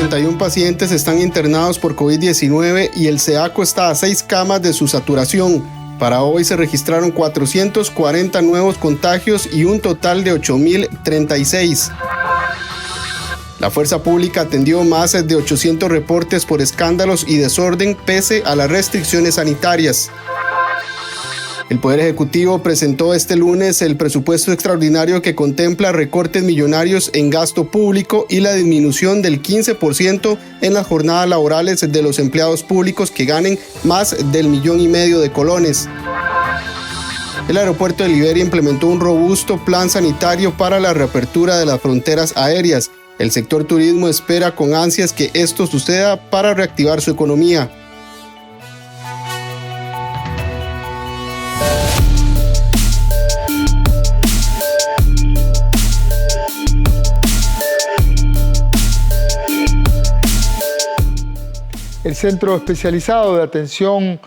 161 pacientes están internados por COVID-19 y el SEACO está a 6 camas de su saturación. Para hoy se registraron 440 nuevos contagios y un total de 8.036. La fuerza pública atendió más de 800 reportes por escándalos y desorden pese a las restricciones sanitarias. El Poder Ejecutivo presentó este lunes el presupuesto extraordinario que contempla recortes millonarios en gasto público y la disminución del 15% en las jornadas laborales de los empleados públicos que ganen más del 1,5 millones de colones. El aeropuerto de Liberia implementó un robusto plan sanitario para la reapertura de las fronteras aéreas. El sector turismo espera con ansias que esto suceda para reactivar su economía. El Centro Especializado de Atención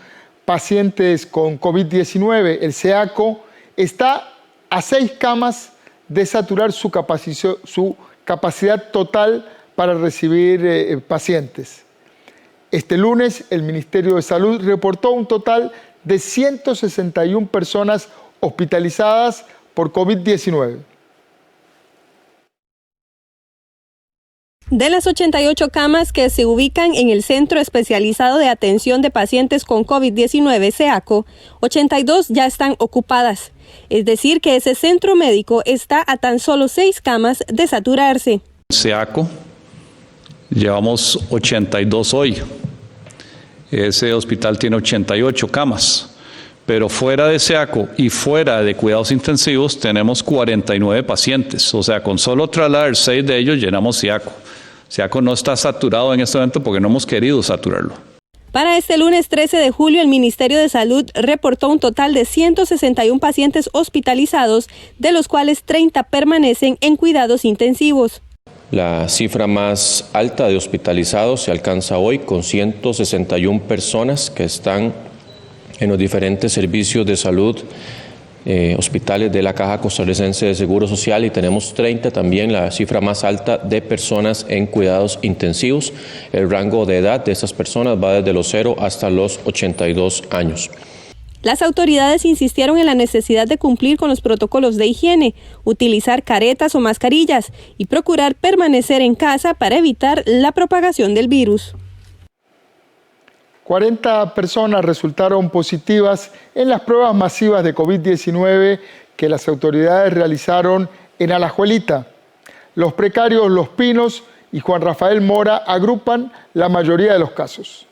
Pacientes con COVID-19, el SEACO, está a 6 camas de saturar su capacidad total para recibir pacientes. Este lunes, el Ministerio de Salud reportó un total de 161 personas hospitalizadas por COVID-19. De las 88 camas que se ubican en el Centro Especializado de Atención de Pacientes con COVID-19, SEACO, 82 ya están ocupadas. Es decir, que ese centro médico está a tan solo 6 camas de saturarse. SEACO, llevamos 82 hoy. Ese hospital tiene 88 camas. Pero fuera de SEACO y fuera de cuidados intensivos tenemos 49 pacientes. O sea, con solo trasladar 6 de ellos llenamos SEACO. SEACO no está saturado en este momento porque no hemos querido saturarlo. Para este lunes 13 de julio, el Ministerio de Salud reportó un total de 161 pacientes hospitalizados, de los cuales 30 permanecen en cuidados intensivos. La cifra más alta de hospitalizados se alcanza hoy con 161 personas que están en los diferentes servicios de salud, hospitales de la Caja Costarricense de Seguro Social, y tenemos 30 también, la cifra más alta de personas en cuidados intensivos. El rango de edad de estas personas va desde los 0 hasta los 82 años. Las autoridades insistieron en la necesidad de cumplir con los protocolos de higiene, utilizar caretas o mascarillas y procurar permanecer en casa para evitar la propagación del virus. 40 personas resultaron positivas en las pruebas masivas de COVID-19 que las autoridades realizaron en Alajuelita. Los precarios Los Pinos y Juan Rafael Mora agrupan la mayoría de los casos.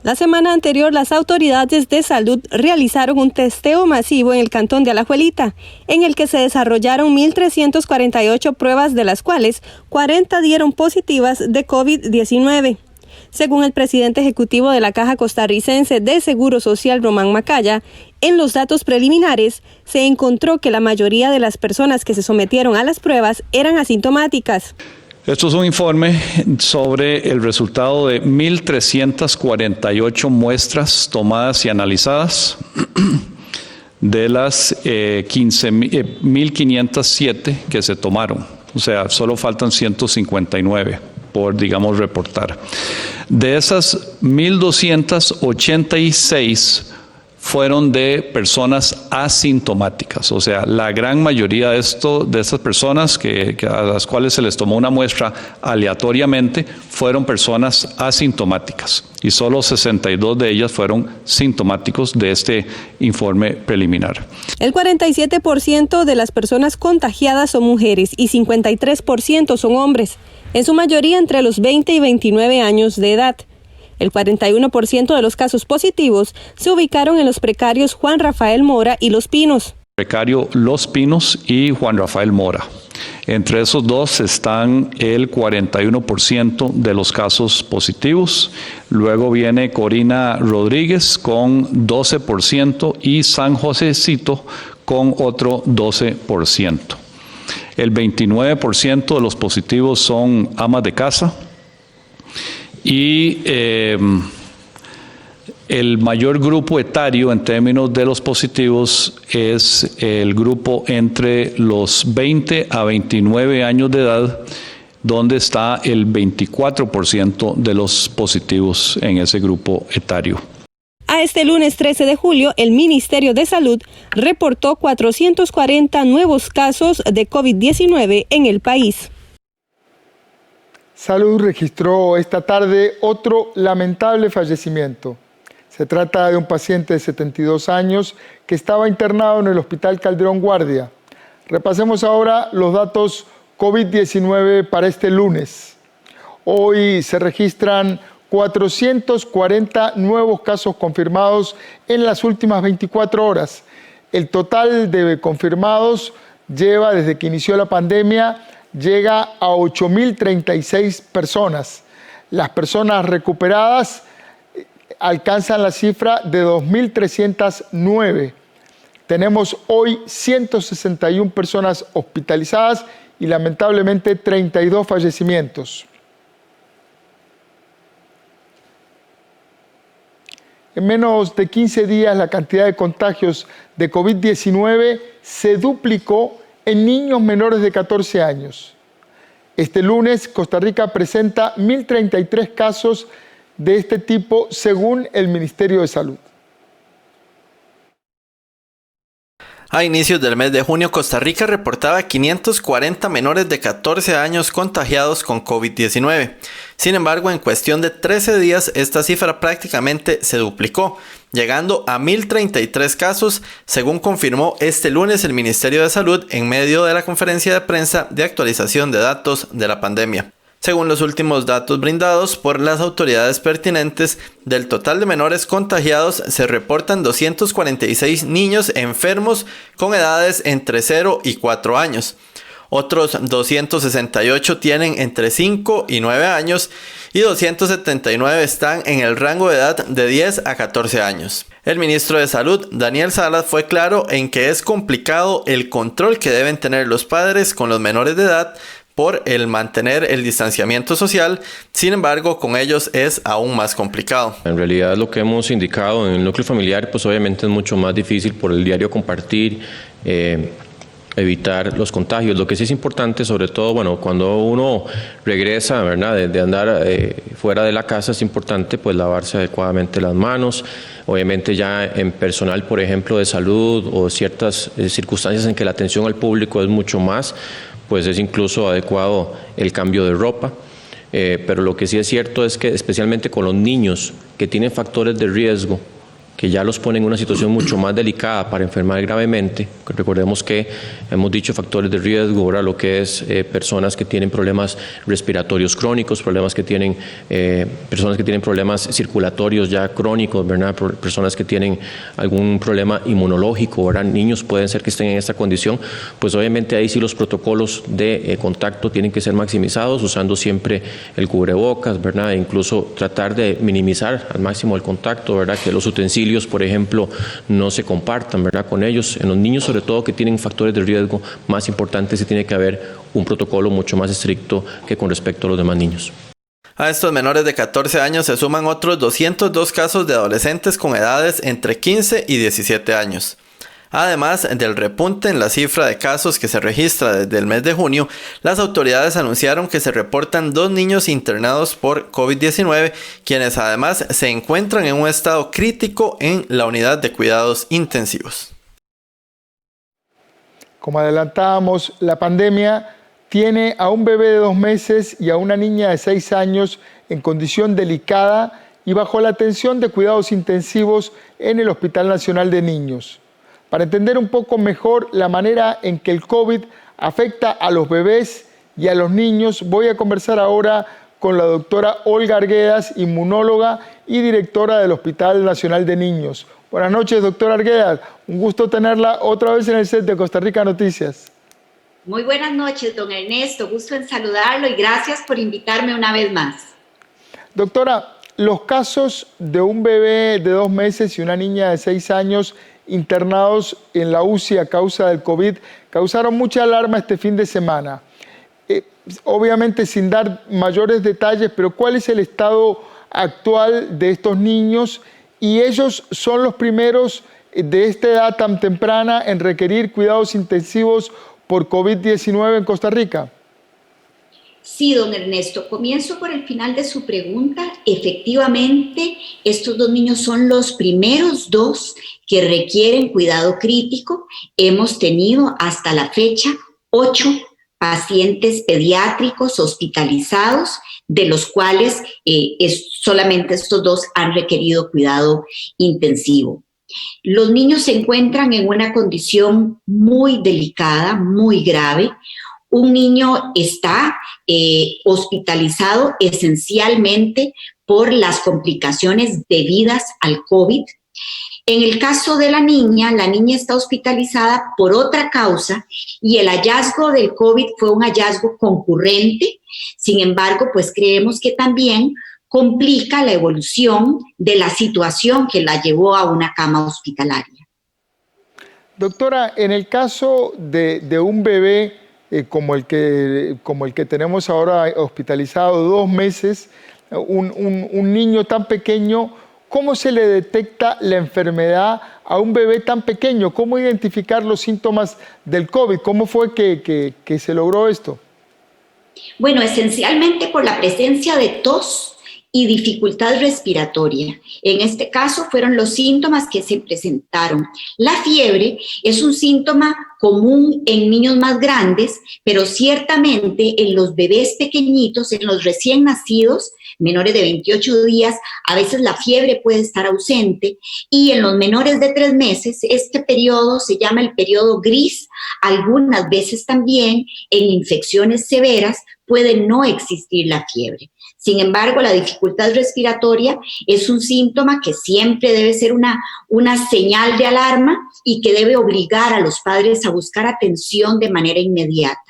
La semana anterior, las autoridades de salud realizaron un testeo masivo en el cantón de Alajuelita, en el que se desarrollaron 1.348 pruebas, de las cuales 40 dieron positivas de COVID-19. Según el presidente ejecutivo de la Caja Costarricense de Seguro Social, Román Macaya, en los datos preliminares se encontró que la mayoría de las personas que se sometieron a las pruebas eran asintomáticas. Esto es un informe sobre el resultado de 1.348 muestras tomadas y analizadas de las 1.507 que se tomaron. O sea, solo faltan 159 por, digamos, reportar. De esas 1.286 fueron de personas asintomáticas, o sea, la gran mayoría de estas personas a las cuales se les tomó una muestra aleatoriamente fueron personas asintomáticas y solo 62 de ellas fueron sintomáticos de este informe preliminar. El 47% de las personas contagiadas son mujeres y 53% son hombres, en su mayoría entre los 20 y 29 años de edad. El 41% de los casos positivos se ubicaron en los precarios Juan Rafael Mora y Los Pinos. Precario Los Pinos y Juan Rafael Mora. Entre esos dos están el 41% de los casos positivos. Luego viene Corina Rodríguez con 12% y San Josecito con otro 12%. El 29% de los positivos son amas de casa. Y El mayor grupo etario en términos de los positivos es el grupo entre los 20 a 29 años de edad, donde está el 24% de los positivos en ese grupo etario. A este lunes 13 de julio, el Ministerio de Salud reportó 440 nuevos casos de COVID-19 en el país. Salud registró esta tarde otro lamentable fallecimiento. Se trata de un paciente de 72 años que estaba internado en el Hospital Calderón Guardia. Repasemos ahora los datos COVID-19 para este lunes. Hoy se registran 440 nuevos casos confirmados en las últimas 24 horas. El total de confirmados lleva, desde que inició la pandemia, llega a 8.036 personas. Las personas recuperadas alcanzan la cifra de 2.309. Tenemos hoy 161 personas hospitalizadas y lamentablemente 32 fallecimientos. En menos de 15 días la cantidad de contagios de COVID-19 se duplicó en niños menores de 14 años. Este lunes Costa Rica presenta 1.033 casos de este tipo según el Ministerio de Salud. A inicios del mes de junio, Costa Rica reportaba 540 menores de 14 años contagiados con COVID-19. Sin embargo, en cuestión de 13 días, esta cifra prácticamente se duplicó, llegando a 1.033 casos, según confirmó este lunes el Ministerio de Salud en medio de la conferencia de prensa de actualización de datos de la pandemia. Según los últimos datos brindados por las autoridades pertinentes, del total de menores contagiados se reportan 246 niños enfermos con edades entre 0 y 4 años. Otros 268 tienen entre 5 y 9 años y 279 están en el rango de edad de 10 a 14 años. El ministro de Salud, Daniel Salas, fue claro en que es complicado el control que deben tener los padres con los menores de edad por el mantener el distanciamiento social. Sin embargo, con ellos es aún más complicado. En realidad, lo que hemos indicado en el núcleo familiar, pues obviamente es mucho más difícil por el diario compartir, evitar los contagios. Lo que sí es importante, sobre todo, bueno, cuando uno regresa, ¿verdad?, de andar fuera de la casa, es importante pues lavarse adecuadamente las manos. Obviamente ya en personal, por ejemplo, de salud o ciertas circunstancias en que la atención al público es mucho más, pues es incluso adecuado el cambio de ropa. Pero lo que sí es cierto es que especialmente con los niños que tienen factores de riesgo, que ya los ponen en una situación mucho más delicada para enfermar gravemente. Recordemos que hemos dicho factores de riesgo, ahora lo que es personas que tienen problemas respiratorios crónicos, personas que tienen problemas circulatorios ya crónicos, ¿verdad?, personas que tienen algún problema inmunológico, ¿verdad?, niños pueden ser que estén en esta condición, pues obviamente ahí sí los protocolos de contacto tienen que ser maximizados, usando siempre el cubrebocas, ¿verdad?, e incluso tratar de minimizar al máximo el contacto, ¿verdad?, que los utensilios, por ejemplo, no se compartan, ¿verdad?, con ellos. En los niños, sobre todo, que tienen factores de riesgo más importantes, sí tiene que haber un protocolo mucho más estricto que con respecto a los demás niños. A estos menores de 14 años se suman otros 202 casos de adolescentes con edades entre 15 y 17 años. Además del repunte en la cifra de casos que se registra desde el mes de junio, las autoridades anunciaron que se reportan 2 niños internados por COVID-19, quienes además se encuentran en un estado crítico en la unidad de cuidados intensivos. Como adelantábamos, la pandemia tiene a un bebé de 2 meses y a una niña de 6 años en condición delicada y bajo la atención de cuidados intensivos en el Hospital Nacional de Niños. Para entender un poco mejor la manera en que el COVID afecta a los bebés y a los niños, voy a conversar ahora con la doctora Olga Arguedas, inmunóloga y directora del Hospital Nacional de Niños. Buenas noches, doctora Arguedas. Un gusto tenerla otra vez en el set de Costa Rica Noticias. Muy buenas noches, don Ernesto. Gusto en saludarlo y gracias por invitarme una vez más. Doctora, los casos de un bebé de 2 meses y una niña de 6 años internados en la UCI a causa del COVID causaron mucha alarma este fin de semana. Obviamente sin dar mayores detalles, pero ¿cuál es el estado actual de estos niños y ellos son los primeros de esta edad tan temprana en requerir cuidados intensivos por COVID-19 en Costa Rica. Sí, don Ernesto, comienzo por el final de su pregunta. Efectivamente, estos 2 niños son los primeros 2 que requieren cuidado crítico. Hemos tenido hasta la fecha 8 pacientes pediátricos hospitalizados, de los cuales solamente estos 2 han requerido cuidado intensivo. Los niños se encuentran en una condición muy delicada, muy grave. Un niño está hospitalizado esencialmente por las complicaciones debidas al COVID. En el caso de la niña está hospitalizada por otra causa y el hallazgo del COVID fue un hallazgo concurrente. Sin embargo, pues creemos que también complica la evolución de la situación que la llevó a una cama hospitalaria. Doctora, en el caso de un bebé como el que tenemos ahora hospitalizado 2 meses, un niño tan pequeño, ¿cómo se le detecta la enfermedad a un bebé tan pequeño? ¿Cómo identificar los síntomas del COVID? ¿Cómo fue que se logró esto? Bueno, esencialmente por la presencia de tos y dificultad respiratoria. En este caso fueron los síntomas que se presentaron. La fiebre es un síntoma común en niños más grandes, pero ciertamente en los bebés pequeñitos, en los recién nacidos, menores de 28 días, a veces la fiebre puede estar ausente, y en los menores de 3 meses, este periodo se llama el periodo gris. Algunas veces también en infecciones severas puede no existir la fiebre. Sin embargo, la dificultad respiratoria es un síntoma que siempre debe ser una señal de alarma y que debe obligar a los padres a buscar atención de manera inmediata.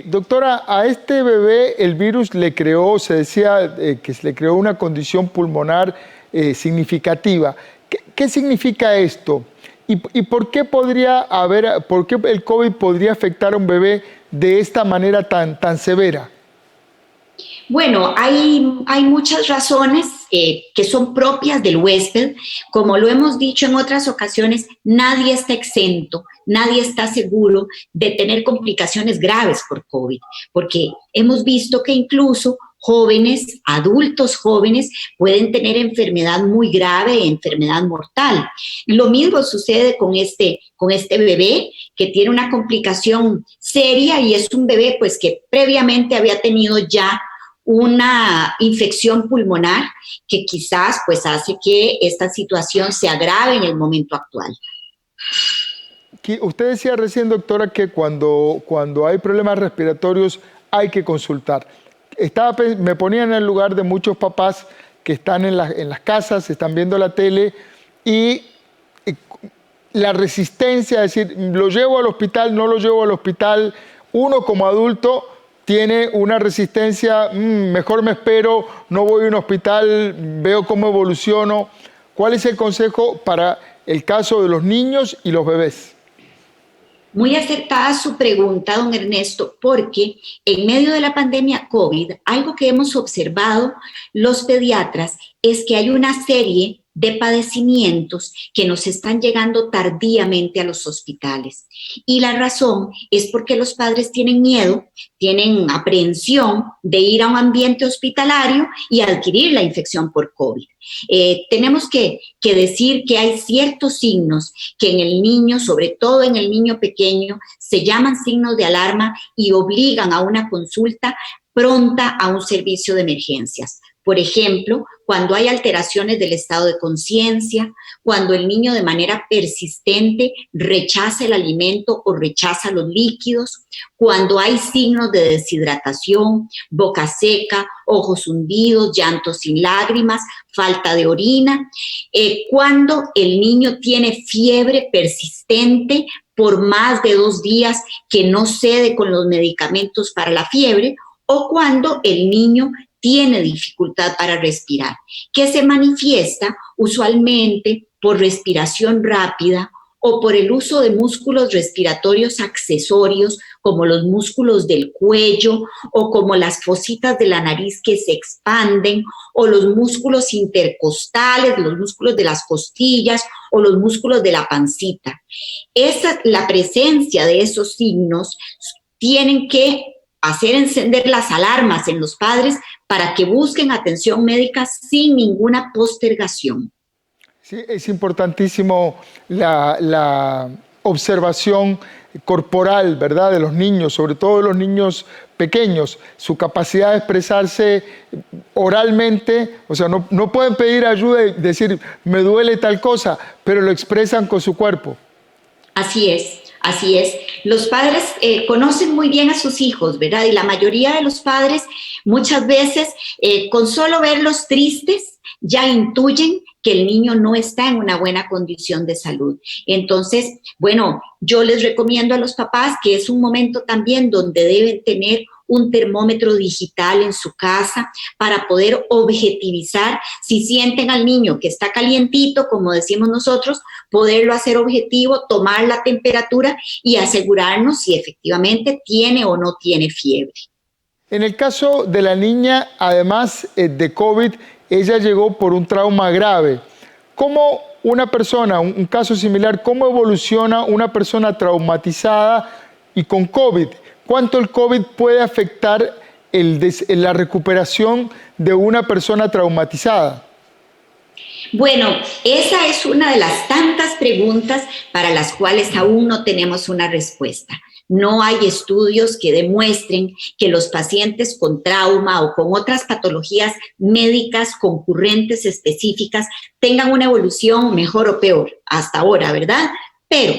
Doctora, a este bebé el virus le creó, se decía que se le creó una condición pulmonar significativa. ¿Qué significa esto? ¿Y por qué por qué el COVID podría afectar a un bebé de esta manera tan severa? Bueno, hay muchas razones que son propias del huésped. Como lo hemos dicho en otras ocasiones, nadie está exento, nadie está seguro de tener complicaciones graves por COVID, porque hemos visto que incluso jóvenes, adultos jóvenes, pueden tener enfermedad muy grave, enfermedad mortal. Lo mismo sucede con este bebé, que tiene una complicación seria, y es un bebé pues que previamente había tenido ya una infección pulmonar que quizás pues hace que esta situación se agrave en el momento actual. Usted decía recién, doctora, que cuando hay problemas respiratorios hay que consultar. Me ponía en el lugar de muchos papás que están en las casas, están viendo la tele, y la resistencia, es decir, lo llevo al hospital, no lo llevo al hospital. Uno como adulto tiene una resistencia, mejor me espero, no voy a un hospital, veo cómo evoluciono. ¿Cuál es el consejo para el caso de los niños y los bebés? Muy acertada su pregunta, don Ernesto, porque en medio de la pandemia COVID, algo que hemos observado los pediatras es que hay una serie de padecimientos que nos están llegando tardíamente a los hospitales. Y la razón es porque los padres tienen miedo, tienen aprehensión de ir a un ambiente hospitalario y adquirir la infección por COVID. Tenemos que decir que hay ciertos signos que en el niño, sobre todo en el niño pequeño, se llaman signos de alarma y obligan a una consulta pronta a un servicio de emergencias. Por ejemplo, cuando hay alteraciones del estado de conciencia, cuando el niño de manera persistente rechaza el alimento o rechaza los líquidos, cuando hay signos de deshidratación, boca seca, ojos hundidos, llanto sin lágrimas, falta de orina, cuando el niño tiene fiebre persistente por más de 2 días que no cede con los medicamentos para la fiebre, o cuando el niño tiene dificultad para respirar, que se manifiesta usualmente por respiración rápida o por el uso de músculos respiratorios accesorios como los músculos del cuello o como las fositas de la nariz que se expanden o los músculos intercostales, los músculos de las costillas o los músculos de la pancita. La presencia de esos signos tienen que hacer encender las alarmas en los padres para que busquen atención médica sin ninguna postergación. Sí, es importantísimo la observación corporal, ¿verdad?, de los niños, sobre todo de los niños pequeños, su capacidad de expresarse oralmente, o sea, no pueden pedir ayuda y decir, me duele tal cosa, pero lo expresan con su cuerpo. Así es. Así es, los padres conocen muy bien a sus hijos, ¿verdad? Y la mayoría de los padres muchas veces con solo verlos tristes ya intuyen que el niño no está en una buena condición de salud. Entonces, bueno, yo les recomiendo a los papás que es un momento también donde deben tener un termómetro digital en su casa para poder objetivizar si sienten al niño que está calientito, como decimos nosotros, poderlo hacer objetivo, tomar la temperatura y asegurarnos si efectivamente tiene o no tiene fiebre. En el caso de la niña, además de COVID, ella llegó por un trauma grave. ¿Cómo una persona, un caso similar, cómo evoluciona una persona traumatizada y con COVID? ¿Cuánto el COVID puede afectar la recuperación de una persona traumatizada? Bueno, esa es una de las tantas preguntas para las cuales aún no tenemos una respuesta. No hay estudios que demuestren que los pacientes con trauma o con otras patologías médicas concurrentes específicas tengan una evolución mejor o peor hasta ahora, ¿verdad? Pero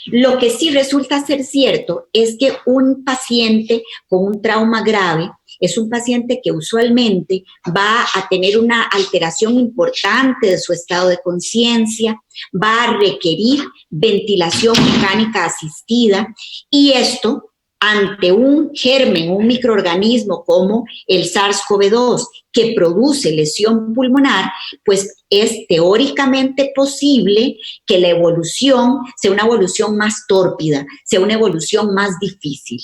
lo que sí resulta ser cierto es que un paciente con un trauma grave es un paciente que usualmente va a tener una alteración importante de su estado de conciencia, va a requerir ventilación mecánica asistida y esto ante un germen, un microorganismo como el SARS-CoV-2 que produce lesión pulmonar, pues es teóricamente posible que la evolución sea una evolución más tórpida, sea una evolución más difícil.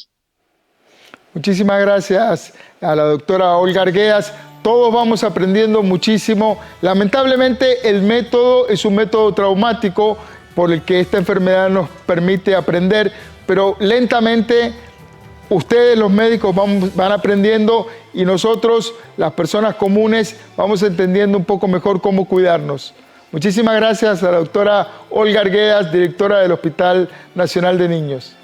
Muchísimas gracias a la doctora Olga Arguedas. Todos vamos aprendiendo muchísimo. Lamentablemente el método es un método traumático por el que esta enfermedad nos permite aprender, pero lentamente ustedes los médicos van aprendiendo y nosotros, las personas comunes, vamos entendiendo un poco mejor cómo cuidarnos. Muchísimas gracias a la doctora Olga Arguedas, directora del Hospital Nacional de Niños.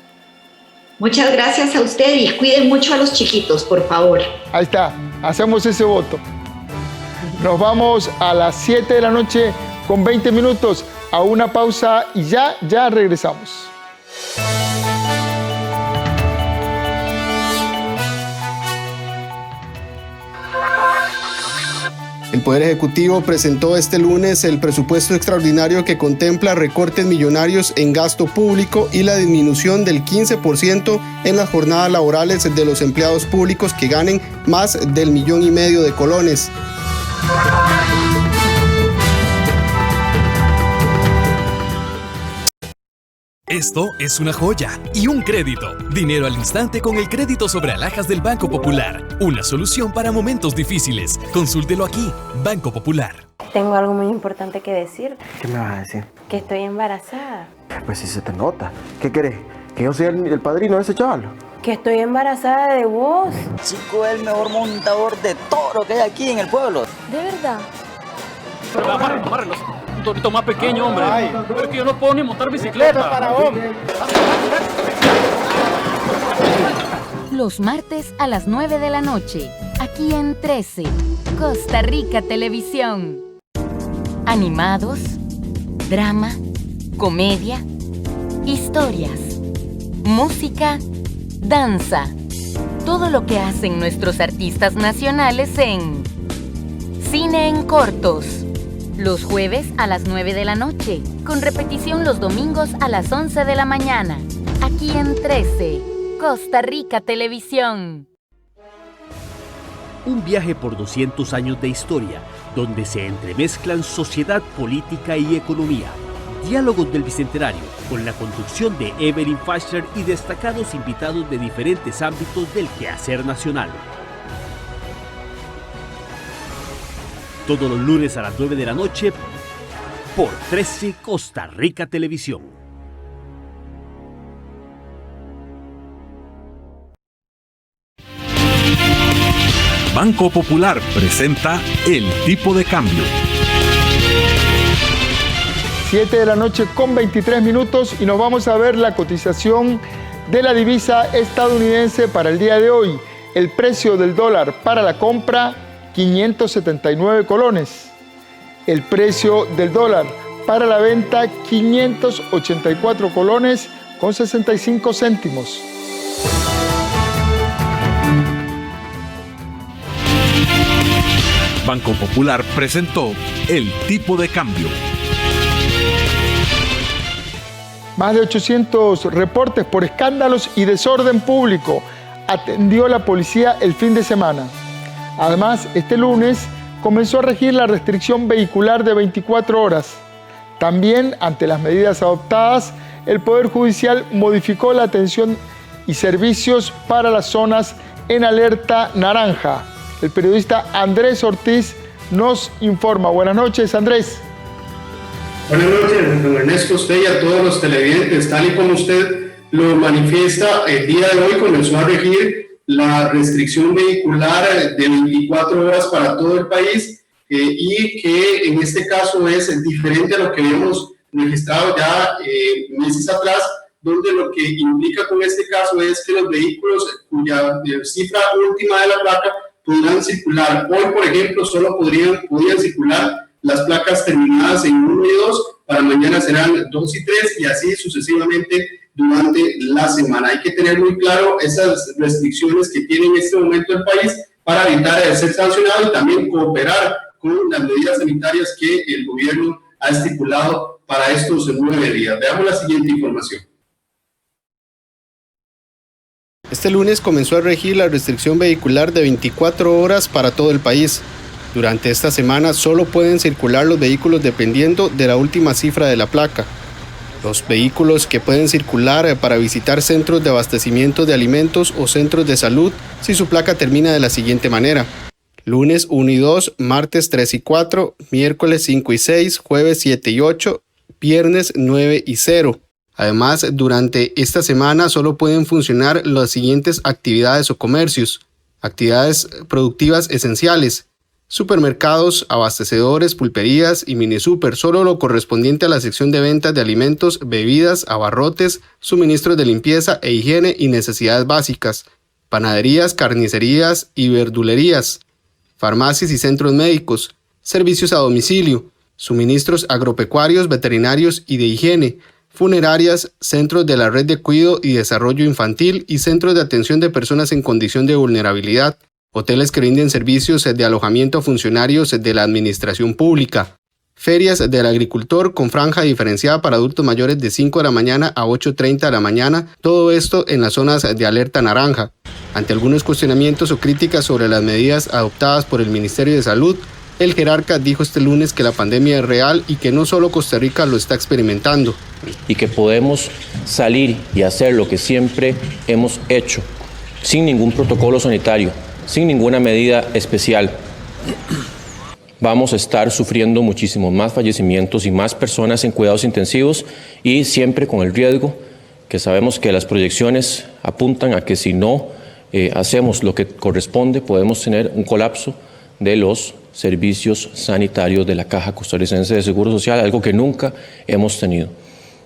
Muchas gracias a usted y cuiden mucho a los chiquitos, por favor. Ahí está, hacemos ese voto. Nos vamos a las 7 de la noche con 20 minutos a una pausa y ya regresamos. El Poder Ejecutivo presentó este lunes el presupuesto extraordinario que contempla recortes millonarios en gasto público y la disminución del 15% en las jornadas laborales de los empleados públicos que ganen más del 1,5 millones de colones. Esto es una joya y un crédito. Dinero al instante con el crédito sobre alhajas del Banco Popular. Una solución para momentos difíciles. Consúltelo aquí, Banco Popular. Tengo algo muy importante que decir. ¿Qué me vas a decir? Que estoy embarazada. Pues sí se te nota. ¿Qué querés? ¿Que yo sea el padrino de ese chaval? Que estoy embarazada de vos. Chico, es el mejor montador de todo lo que hay aquí en el pueblo. ¿De verdad? Pero amárrelos. Un torito más pequeño, hombre. Pero es que yo no puedo ni montar bicicleta. Para hombre. Los martes a las 9 de la noche, aquí en 13, Costa Rica Televisión. Animados, drama, comedia, historias, música, danza. Todo lo que hacen nuestros artistas nacionales en Cine en Cortos. Los jueves a las 9 de la noche, con repetición los domingos a las 11 de la mañana. Aquí en 13, Costa Rica Televisión. Un viaje por 200 años de historia, donde se entremezclan sociedad, política y economía. Diálogos del Bicentenario, con la conducción de Evelyn Fasher y destacados invitados de diferentes ámbitos del quehacer nacional. Todos los lunes a las 9 de la noche por 13 Costa Rica Televisión. Banco Popular presenta El Tipo de Cambio. 7 de la noche con 23 minutos y nos vamos a ver la cotización de la divisa estadounidense para el día de hoy. El precio del dólar para la compra, 579 colones. El precio del dólar para la venta, 584 colones con 65 céntimos. Banco Popular presentó El Tipo de Cambio. Más de 800 reportes por escándalos y desorden público atendió la policía el fin de semana. Además, este lunes comenzó a regir la restricción vehicular de 24 horas. También, ante las medidas adoptadas, el Poder Judicial modificó la atención y servicios para las zonas en alerta naranja. El periodista Andrés Ortiz nos informa. Buenas noches, Andrés. Buenas noches, don Ernesto, usted y a todos los televidentes. Tal y como usted lo manifiesta, el día de hoy comenzó a regir la restricción vehicular de 24 horas para todo el país y que en este caso es diferente a lo que habíamos registrado ya meses atrás, donde lo que implica con este caso es que los vehículos cuya cifra última de la placa podrán circular. Hoy, por ejemplo, solo podían circular las placas terminadas en 1 y 2, para mañana serán 2 y 3 y así sucesivamente durante la semana. Hay que tener muy claro esas restricciones que tiene en este momento el país para evitar ser sancionado y también cooperar con las medidas sanitarias que el gobierno ha estipulado para estos 9 días. Veamos la siguiente información. Este lunes comenzó a regir la restricción vehicular de 24 horas para todo el país. Durante esta semana solo pueden circular los vehículos dependiendo de la última cifra de la placa. Los vehículos que pueden circular para visitar centros de abastecimiento de alimentos o centros de salud si su placa termina de la siguiente manera: lunes 1 y 2, martes 3 y 4, miércoles 5 y 6, jueves 7 y 8, viernes 9 y 0. Además, durante esta semana solo pueden funcionar las siguientes actividades o comercios: actividades productivas esenciales, supermercados, abastecedores, pulperías y mini super, solo lo correspondiente a la sección de ventas de alimentos, bebidas, abarrotes, suministros de limpieza e higiene y necesidades básicas, panaderías, carnicerías y verdulerías, farmacias y centros médicos, servicios a domicilio, suministros agropecuarios, veterinarios y de higiene, funerarias, centros de la red de cuidado y desarrollo infantil y centros de atención de personas en condición de vulnerabilidad, hoteles que brinden servicios de alojamiento a funcionarios de la administración pública, ferias del agricultor con franja diferenciada para adultos mayores de 5 de la mañana a 8:30 de la mañana, todo esto en las zonas de alerta naranja. Ante algunos cuestionamientos o críticas sobre las medidas adoptadas por el Ministerio de Salud, el jerarca dijo este lunes que la pandemia es real y que no solo Costa Rica lo está experimentando. Y que podemos salir y hacer lo que siempre hemos hecho, sin ningún protocolo sanitario, sin ninguna medida especial. Vamos a estar sufriendo muchísimos más fallecimientos y más personas en cuidados intensivos y siempre con el riesgo que sabemos que las proyecciones apuntan a que si no hacemos lo que corresponde podemos tener un colapso de los servicios sanitarios de la Caja Costarricense de Seguro Social, algo que nunca hemos tenido.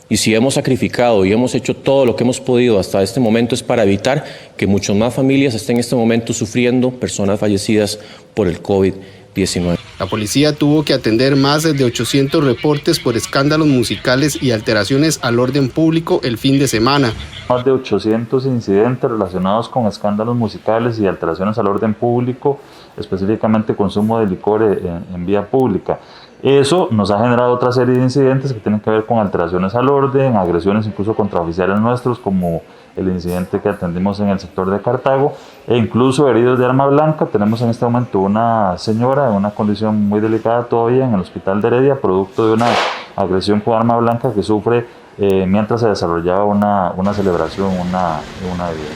Y si hemos sacrificado y hemos hecho todo lo que hemos podido hasta este momento es para evitar que muchas más familias estén en este momento sufriendo personas fallecidas por el COVID-19. La policía tuvo que atender más de 800 reportes por escándalos musicales y alteraciones al orden público el fin de semana. Más de 800 incidentes relacionados con escándalos musicales y alteraciones al orden público, específicamente consumo de licor en vía pública. Eso nos ha generado otra serie de incidentes que tienen que ver con alteraciones al orden, agresiones incluso contra oficiales nuestros, como el incidente que atendimos en el sector de Cartago, e incluso heridos de arma blanca. Tenemos en este momento una señora en una condición muy delicada todavía en el hospital de Heredia, producto de una agresión con arma blanca que sufre mientras se desarrollaba una celebración, una bebida.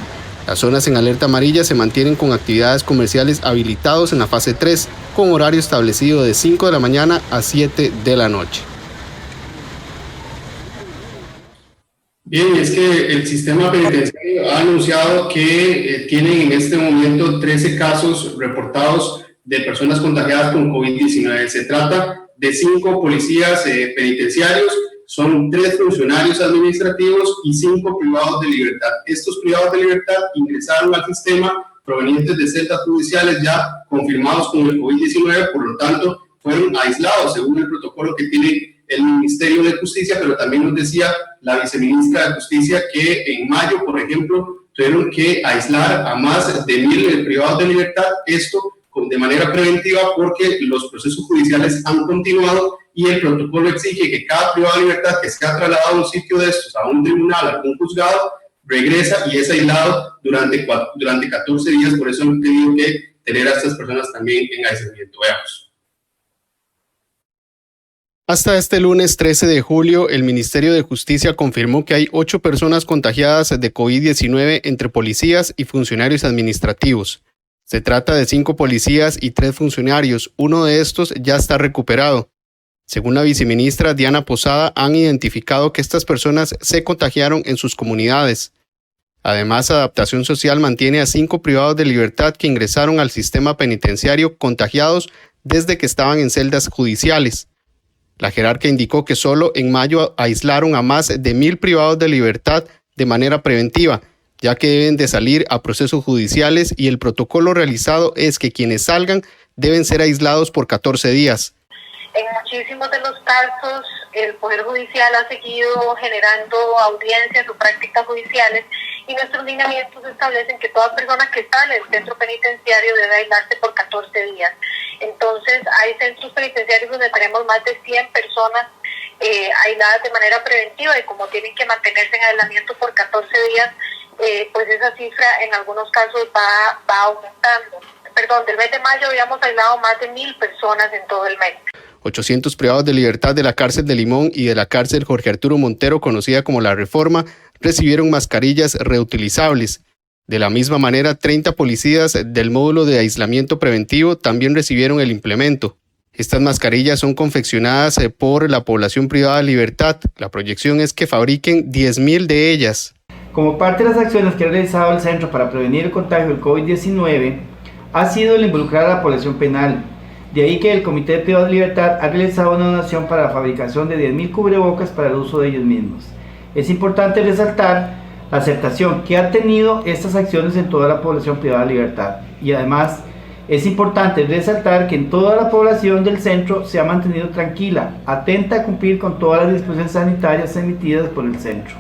Las zonas en alerta amarilla se mantienen con actividades comerciales habilitados en la fase 3, con horario establecido de 5 de la mañana a 7 de la noche. Bien, es que el sistema penitenciario ha anunciado que tienen en este momento 13 casos reportados de personas contagiadas con COVID-19. Se trata de 5 policías penitenciarios, son 3 funcionarios administrativos y 5 privados de libertad. Estos privados de libertad ingresaron al sistema provenientes de celdas judiciales ya confirmados con el COVID-19, por lo tanto fueron aislados según el protocolo que tiene el Ministerio de Justicia, pero también nos decía la viceministra de Justicia que en mayo, por ejemplo, tuvieron que aislar a más de 1,000 privados de libertad, esto de manera preventiva porque los procesos judiciales han continuado y el protocolo exige que cada privado de libertad que sea trasladado a un sitio de estos, a un tribunal, a un juzgado, regresa y es aislado durante 14 días, por eso hemos tenido que tener a estas personas también en aislamiento. Veamos. Hasta este lunes 13 de julio, el Ministerio de Justicia confirmó que hay 8 personas contagiadas de COVID-19 entre policías y funcionarios administrativos. Se trata de 5 policías y 3 funcionarios. Uno de estos ya está recuperado. Según la viceministra Diana Posada, han identificado que estas personas se contagiaron en sus comunidades. Además, Adaptación Social mantiene a 5 privados de libertad que ingresaron al sistema penitenciario contagiados desde que estaban en celdas judiciales. La jerarca indicó que solo en mayo aislaron a más de 1,000 privados de libertad de manera preventiva, ya que deben de salir a procesos judiciales y el protocolo realizado es que quienes salgan deben ser aislados por 14 días. En muchísimos de los casos, el Poder Judicial ha seguido generando audiencias o prácticas judiciales y nuestros lineamientos establecen que toda persona que está en el centro penitenciario debe aislarse por 14 días. Entonces, hay centros penitenciarios donde tenemos más de 100 personas aisladas de manera preventiva y como tienen que mantenerse en aislamiento por 14 días, pues esa cifra en algunos casos va aumentando. Del mes de mayo habíamos aislado más de 1,000 personas en todo el mes. 800 privados de libertad de la cárcel de Limón y de la cárcel Jorge Arturo Montero, conocida como La Reforma, recibieron mascarillas reutilizables. De la misma manera, 30 policías del módulo de aislamiento preventivo también recibieron el implemento. Estas mascarillas son confeccionadas por la población privada de libertad. La proyección es que fabriquen 10,000 de ellas. Como parte de las acciones que ha realizado el Centro para prevenir el contagio del COVID-19, ha sido el involucrar a la población penal. De ahí que el Comité de Privados de Libertad ha realizado una donación para la fabricación de 10,000 cubrebocas para el uso de ellos mismos. Es importante resaltar la aceptación que han tenido estas acciones en toda la población privada de libertad. Y además, es importante resaltar que en toda la población del centro se ha mantenido tranquila, atenta a cumplir con todas las disposiciones sanitarias emitidas por el centro.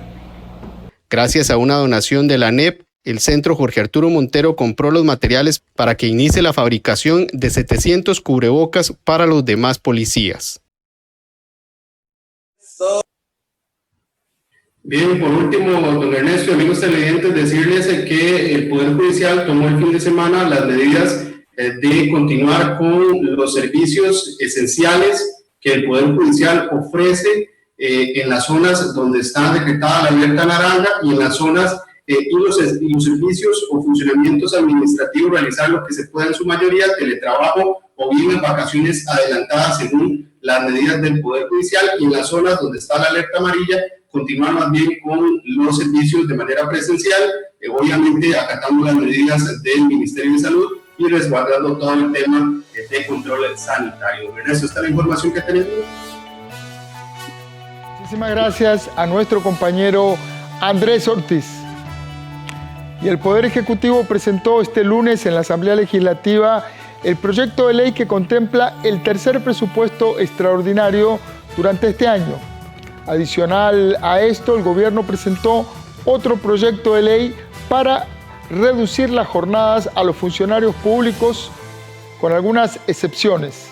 Gracias a una donación de la ANEP, el Centro Jorge Arturo Montero compró los materiales para que inicie la fabricación de 700 cubrebocas para los demás policías. Bien, por último, don Ernesto, amigos televidentes, decirles que el Poder Judicial tomó el fin de semana las medidas de continuar con los servicios esenciales que el Poder Judicial ofrece en las zonas donde está decretada la alerta naranja y en las zonas y los servicios o funcionamientos administrativos realizar lo que se pueda en su mayoría, teletrabajo o bien en vacaciones adelantadas según las medidas del Poder Judicial, y en las zonas donde está la alerta amarilla continuar más bien con los servicios de manera presencial, obviamente acatando las medidas del Ministerio de Salud y resguardando todo el tema de control sanitario. Eso está la información que tenemos. Muchísimas gracias a nuestro compañero Andrés Ortiz. Y el Poder Ejecutivo presentó este lunes en la Asamblea Legislativa el proyecto de ley que contempla el tercer presupuesto extraordinario durante este año. Adicional a esto, el gobierno presentó otro proyecto de ley para reducir las jornadas a los funcionarios públicos con algunas excepciones.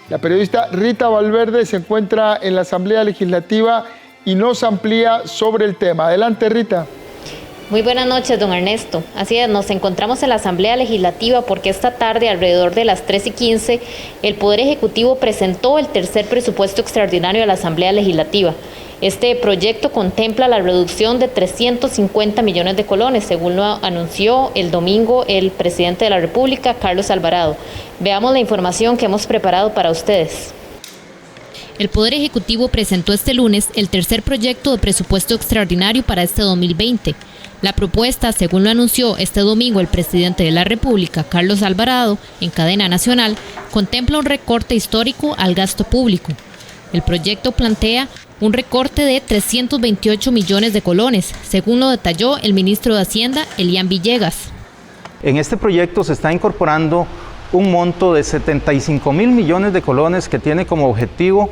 La periodista Rita Valverde se encuentra en la Asamblea Legislativa y nos amplía sobre el tema. Adelante, Rita. Muy buenas noches, don Ernesto. Así es, nos encontramos en la Asamblea Legislativa porque esta tarde, alrededor de las 3:15, el Poder Ejecutivo presentó el tercer presupuesto extraordinario a la Asamblea Legislativa. Este proyecto contempla la reducción de 350 millones de colones, según lo anunció el domingo el presidente de la República, Carlos Alvarado. Veamos la información que hemos preparado para ustedes. El Poder Ejecutivo presentó este lunes el tercer proyecto de presupuesto extraordinario para este 2020. La propuesta, según lo anunció este domingo el presidente de la República, Carlos Alvarado, en cadena nacional, contempla un recorte histórico al gasto público. El proyecto plantea un recorte de 328 millones de colones, según lo detalló el ministro de Hacienda, Elian Villegas. En este proyecto se está incorporando un monto de 75.000 millones de colones que tiene como objetivo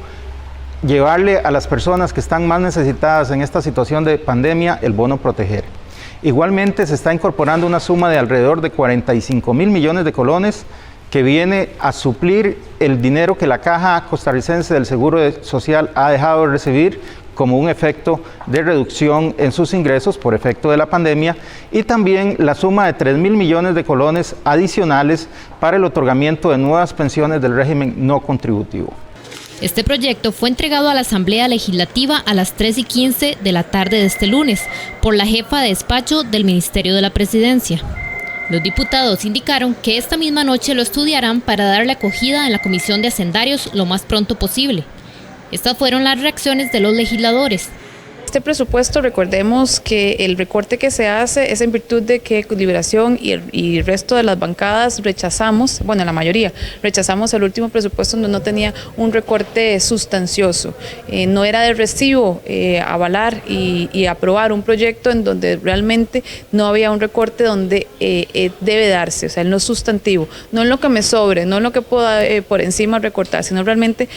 llevarle a las personas que están más necesitadas en esta situación de pandemia el bono proteger. Igualmente se está incorporando una suma de alrededor de 45.000 millones de colones que viene a suplir el dinero que la Caja Costarricense del Seguro Social ha dejado de recibir como un efecto de reducción en sus ingresos por efecto de la pandemia, y también la suma de 3.000 millones de colones adicionales para el otorgamiento de nuevas pensiones del régimen no contributivo. Este proyecto fue entregado a la Asamblea Legislativa a las 3:15 de la tarde de este lunes por la jefa de despacho del Ministerio de la Presidencia. Los diputados indicaron que esta misma noche lo estudiarán para darle acogida en la Comisión de Hacendarios lo más pronto posible. Estas fueron las reacciones de los legisladores. Este presupuesto, recordemos que el recorte que se hace es en virtud de que Liberación y el resto de las bancadas rechazamos, bueno, la mayoría, rechazamos el último presupuesto donde no tenía un recorte sustancioso. No era de recibo avalar y aprobar un proyecto en donde realmente no había un recorte donde debe darse, o sea, no es sustantivo, no en lo que me sobre, no en lo que pueda por encima recortar, sino realmente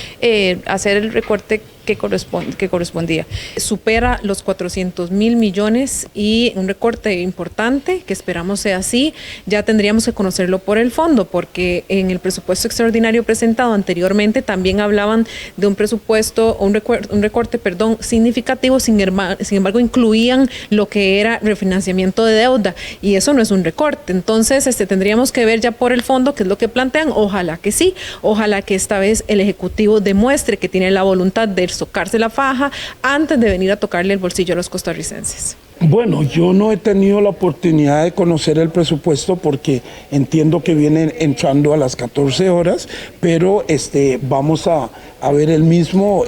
hacer el recorte que correspondía. Supera los 400.000 millones y un recorte importante, que esperamos sea así. Ya tendríamos que conocerlo por el fondo, porque en el presupuesto extraordinario presentado anteriormente también hablaban de un presupuesto, un recorte, significativo, sin embargo incluían lo que era refinanciamiento de deuda, y eso no es un recorte. Entonces tendríamos que ver ya por el fondo qué es lo que plantean. Ojalá que sí, ojalá que esta vez el Ejecutivo demuestre que tiene la voluntad de socarse la faja antes de venir a tocarle el bolsillo a los costarricenses. Bueno, yo no he tenido la oportunidad de conocer el presupuesto porque entiendo que viene entrando a las 14 horas, pero vamos a ver el mismo,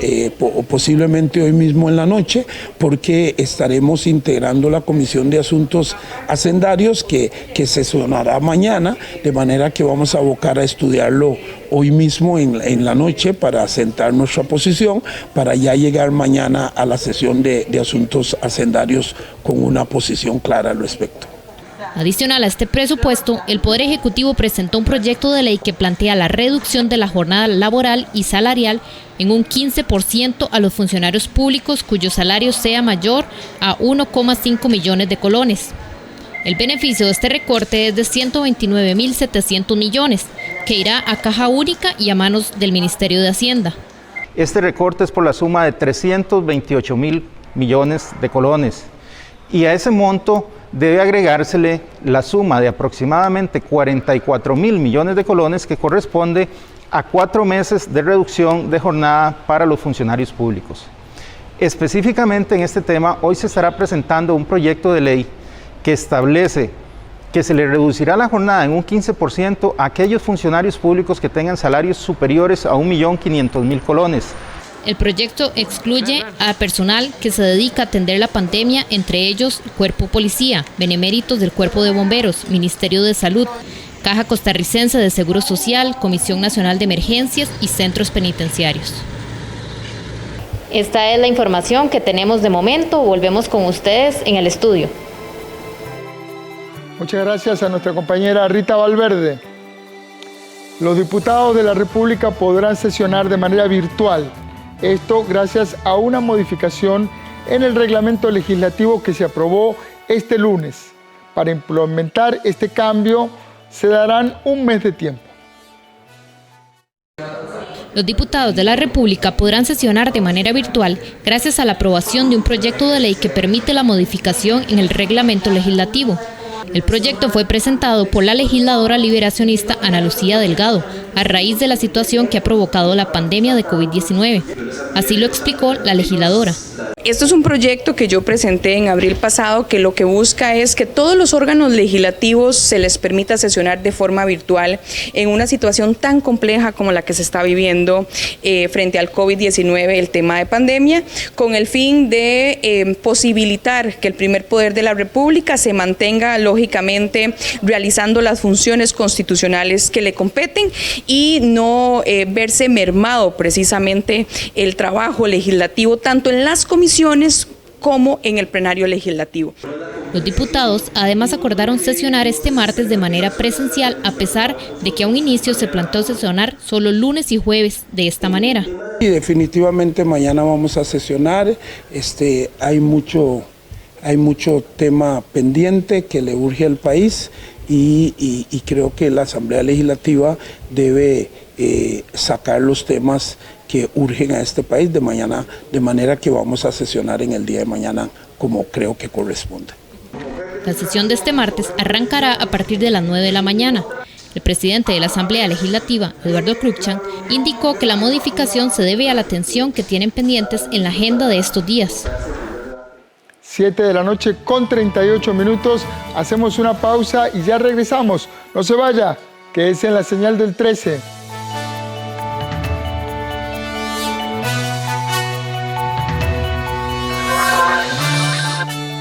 posiblemente hoy mismo en la noche, porque estaremos integrando la Comisión de Asuntos Hacendarios que sesionará mañana, de manera que vamos a abocar a estudiarlo hoy mismo en la noche para sentar nuestra posición, para ya llegar mañana a la sesión de Asuntos Hacendarios con una posición clara al respecto. Adicional a este presupuesto, el Poder Ejecutivo presentó un proyecto de ley que plantea la reducción de la jornada laboral y salarial en un 15% a los funcionarios públicos cuyo salario sea mayor a 1,5 millones de colones. El beneficio de este recorte es de 129.700 millones, que irá a Caja Única y a manos del Ministerio de Hacienda. Este recorte es por la suma de 328.000 millones de colones, y a ese monto debe agregársele la suma de aproximadamente 44.000 millones de colones que corresponde a 4 meses de reducción de jornada para los funcionarios públicos. Específicamente en este tema, hoy se estará presentando un proyecto de ley que establece que se le reducirá la jornada en un 15% a aquellos funcionarios públicos que tengan salarios superiores a 1.500.000 colones. El proyecto excluye a personal que se dedica a atender la pandemia, entre ellos Cuerpo Policía, beneméritos del Cuerpo de Bomberos, Ministerio de Salud, Caja Costarricense de Seguro Social, Comisión Nacional de Emergencias y centros penitenciarios. Esta es la información que tenemos de momento. Volvemos con ustedes en el estudio. Muchas gracias a nuestra compañera Rita Valverde. Los diputados de la República podrán sesionar de manera virtual. Esto gracias a una modificación en el reglamento legislativo que se aprobó este lunes. Para implementar este cambio se darán un mes de tiempo. Los diputados de la República podrán sesionar de manera virtual gracias a la aprobación de un proyecto de ley que permite la modificación en el reglamento legislativo. El proyecto fue presentado por la legisladora liberacionista Ana Lucía Delgado, a raíz de la situación que ha provocado la pandemia de COVID-19. Así lo explicó la legisladora. Esto es un proyecto que yo presenté en abril pasado que lo que busca es que todos los órganos legislativos se les permita sesionar de forma virtual en una situación tan compleja como la que se está viviendo frente al COVID-19, el tema de pandemia, con el fin de posibilitar que el primer poder de la República se mantenga lógicamente realizando las funciones constitucionales que le competen y no verse mermado precisamente el trabajo legislativo tanto en las comisiones como en el plenario legislativo. Los diputados además acordaron sesionar este martes de manera presencial, a pesar de que a un inicio se planteó sesionar solo lunes y jueves de esta manera. Y definitivamente mañana vamos a sesionar, hay mucho tema pendiente que le urge al país y creo que la Asamblea Legislativa debe sacar los temas que urgen a este país de manera que vamos a sesionar en el día de mañana como creo que corresponde. La sesión de este martes arrancará a partir de las 9 de la mañana. El presidente de la Asamblea Legislativa, Eduardo Cruikshank, indicó que la modificación se debe a la atención que tienen pendientes en la agenda de estos días. 7 de la noche con 38 minutos, hacemos una pausa y ya regresamos. No se vaya, que es en la señal del 13.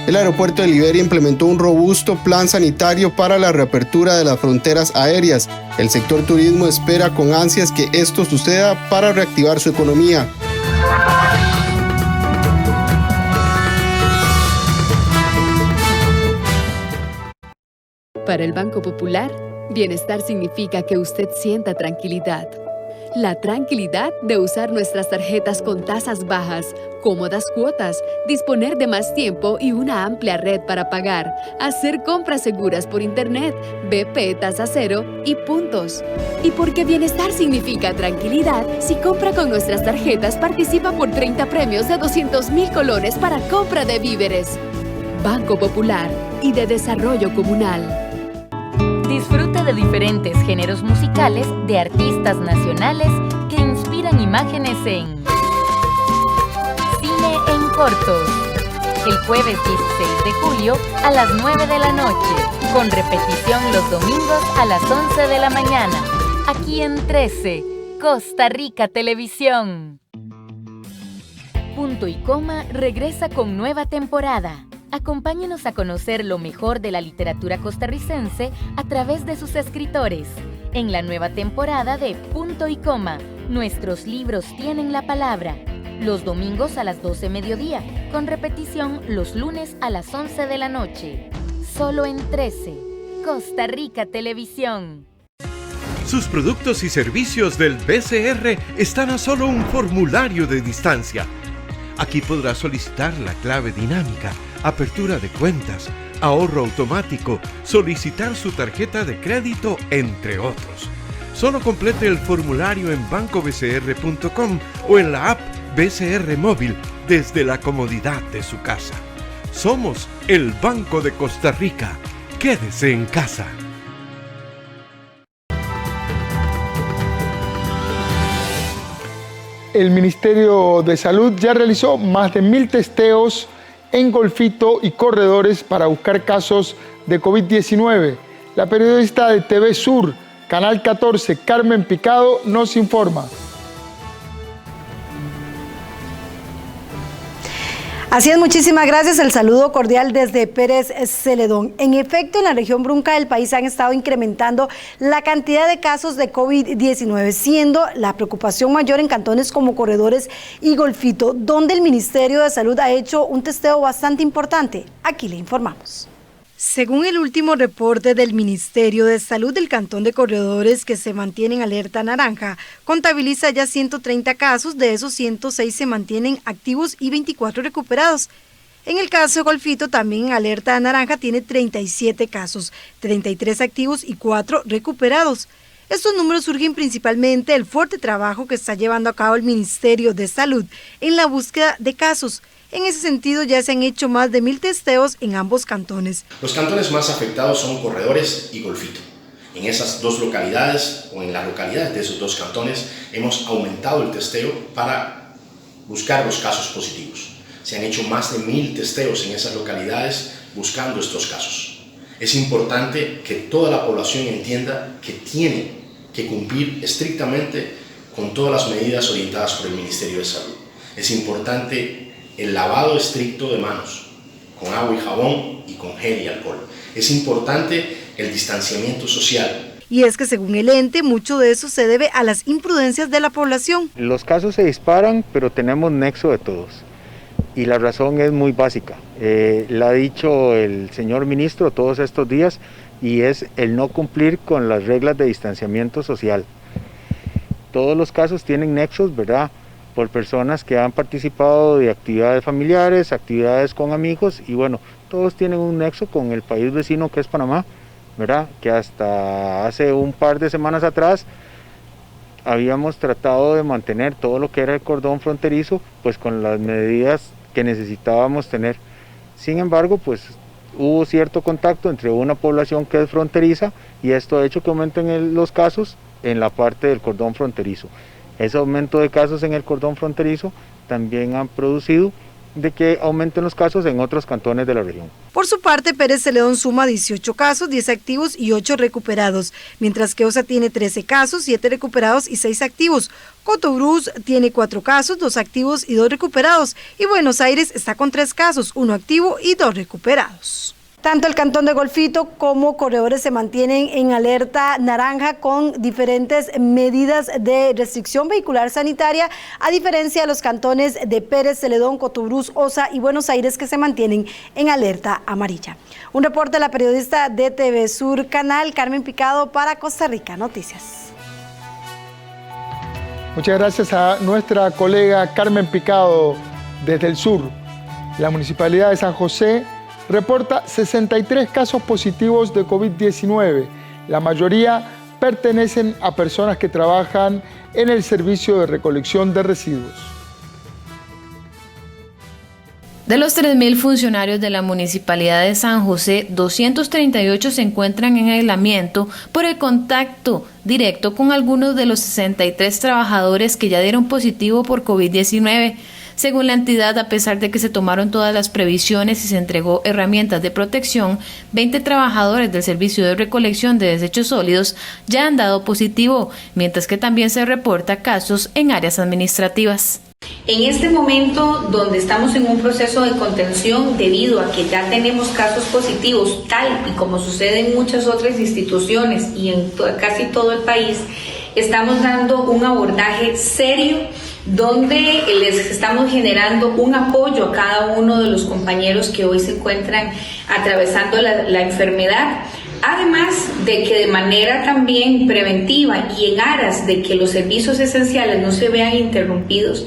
El aeropuerto de Liberia implementó un robusto plan sanitario para la reapertura de las fronteras aéreas. El sector turismo espera con ansias que esto suceda para reactivar su economía. Para el Banco Popular, bienestar significa que usted sienta tranquilidad. La tranquilidad de usar nuestras tarjetas con tasas bajas, cómodas cuotas, disponer de más tiempo y una amplia red para pagar, hacer compras seguras por Internet, BP tasa cero y puntos. Y porque bienestar significa tranquilidad, si compra con nuestras tarjetas participa por 30 premios de 200.000 colones para compra de víveres. Banco Popular y de Desarrollo Comunal. Disfruta de diferentes géneros musicales de artistas nacionales que inspiran imágenes en Cine en Cortos. El jueves 16 de julio a las 9 de la noche, con repetición los domingos a las 11 de la mañana, aquí en 13, Costa Rica Televisión. Punto y Coma regresa con nueva temporada. Acompáñenos a conocer lo mejor de la literatura costarricense a través de sus escritores. En la nueva temporada de Punto y Coma, nuestros libros tienen la palabra. Los domingos a las 12 mediodía, con repetición los lunes a las 11 de la noche. Solo en 13, Costa Rica Televisión. Sus productos y servicios del BCR están a solo un formulario de distancia. Aquí podrá solicitar la clave dinámica, apertura de cuentas, ahorro automático, solicitar su tarjeta de crédito, entre otros. Solo complete el formulario en bancobcr.com o en la app BCR Móvil desde la comodidad de su casa. Somos el Banco de Costa Rica. Quédese en casa. El Ministerio de Salud ya realizó más de 1.000 testeos en Golfito y corredores para buscar casos de COVID-19. La periodista de TV Sur, Canal 14, Carmen Picado, nos informa. Así es, muchísimas gracias. El saludo cordial desde Pérez Celedón. En efecto, en la región Brunca del país han estado incrementando la cantidad de casos de COVID-19, siendo la preocupación mayor en cantones como Corredores y Golfito, donde el Ministerio de Salud ha hecho un testeo bastante importante. Aquí le informamos. Según el último reporte del Ministerio de Salud del Cantón de Corredores, que se mantiene en alerta naranja, contabiliza ya 130 casos, de esos 106 se mantienen activos y 24 recuperados. En el caso de Golfito, también en alerta naranja, tiene 37 casos, 33 activos y 4 recuperados. Estos números surgen principalmente del fuerte trabajo que está llevando a cabo el Ministerio de Salud en la búsqueda de casos. En ese sentido, ya se han hecho más de 1000 testeos en ambos cantones. Los cantones más afectados son Corredores y Golfito. En esas dos localidades, o en las localidades de esos dos cantones, hemos aumentado el testeo para buscar los casos positivos. Se han hecho más de 1000 testeos en esas localidades buscando estos casos. Es importante que toda la población entienda que tiene que cumplir estrictamente con todas las medidas orientadas por el Ministerio de Salud. Es importante el lavado estricto de manos, con agua y jabón y con gel y alcohol. Es importante el distanciamiento social. Y es que según el ente, mucho de eso se debe a las imprudencias de la población. Los casos se disparan, pero tenemos nexo de todos. Y la razón es muy básica. La ha dicho el señor ministro todos estos días, y es el no cumplir con las reglas de distanciamiento social. Todos los casos tienen nexos, ¿verdad?, por personas que han participado de actividades familiares, actividades con amigos, y bueno, todos tienen un nexo con el país vecino que es Panamá, ¿verdad?, que hasta hace un par de semanas atrás habíamos tratado de mantener todo lo que era el cordón fronterizo, pues con las medidas que necesitábamos tener. Sin embargo, pues hubo cierto contacto entre una población que es fronteriza, y esto ha hecho que aumenten los casos en la parte del cordón fronterizo. Ese aumento de casos en el cordón fronterizo también han producido de que aumenten los casos en otros cantones de la región. Por su parte, Pérez Celedón suma 18 casos, 10 activos y 8 recuperados, mientras que Osa tiene 13 casos, 7 recuperados y 6 activos. Cotobruz tiene 4 casos, 2 activos y 2 recuperados, y Buenos Aires está con 3 casos, 1 activo y 2 recuperados. Tanto el cantón de Golfito como Corredores se mantienen en alerta naranja con diferentes medidas de restricción vehicular sanitaria, a diferencia de los cantones de Pérez Celedón, Cotobruz, Osa y Buenos Aires, que se mantienen en alerta amarilla. Un reporte de la periodista de TV Sur Canal, Carmen Picado, para Costa Rica Noticias. Muchas gracias a nuestra colega Carmen Picado desde el sur. La Municipalidad de San José reporta 63 casos positivos de COVID-19. La mayoría pertenecen a personas que trabajan en el servicio de recolección de residuos. De los 3.000 funcionarios de la Municipalidad de San José, 238 se encuentran en aislamiento por el contacto directo con algunos de los 63 trabajadores que ya dieron positivo por COVID-19. Según la entidad, a pesar de que se tomaron todas las previsiones y se entregó herramientas de protección, 20 trabajadores del Servicio de Recolección de Desechos Sólidos ya han dado positivo, mientras que también se reporta casos en áreas administrativas. En este momento, donde estamos en un proceso de contención debido a que ya tenemos casos positivos, tal y como sucede en muchas otras instituciones y en casi todo el país, estamos dando un abordaje serio donde les estamos generando un apoyo a cada uno de los compañeros que hoy se encuentran atravesando la enfermedad. Además de que de manera también preventiva y en aras de que los servicios esenciales no se vean interrumpidos,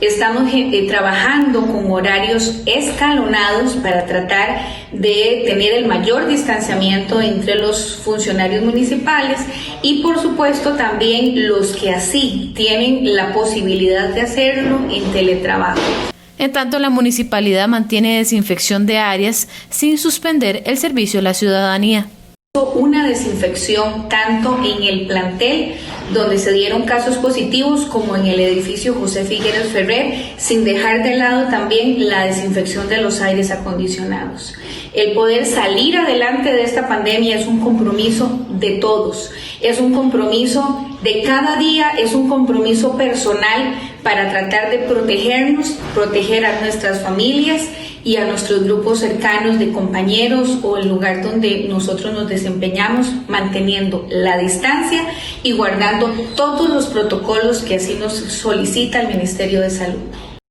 estamos trabajando con horarios escalonados para tratar de tener el mayor distanciamiento entre los funcionarios municipales y por supuesto también los que así tienen la posibilidad de hacerlo en teletrabajo. En tanto, la municipalidad mantiene desinfección de áreas sin suspender el servicio a la ciudadanía. Una desinfección tanto en el plantel donde se dieron casos positivos como en el edificio José Figueres Ferrer, sin dejar de lado también la desinfección de los aires acondicionados. El poder salir adelante de esta pandemia es un compromiso de todos, es un compromiso de cada día, es un compromiso personal para tratar de protegernos, proteger a nuestras familias y a nuestros grupos cercanos de compañeros o el lugar donde nosotros nos desempeñamos, manteniendo la distancia y guardando todos los protocolos que así nos solicita el Ministerio de Salud.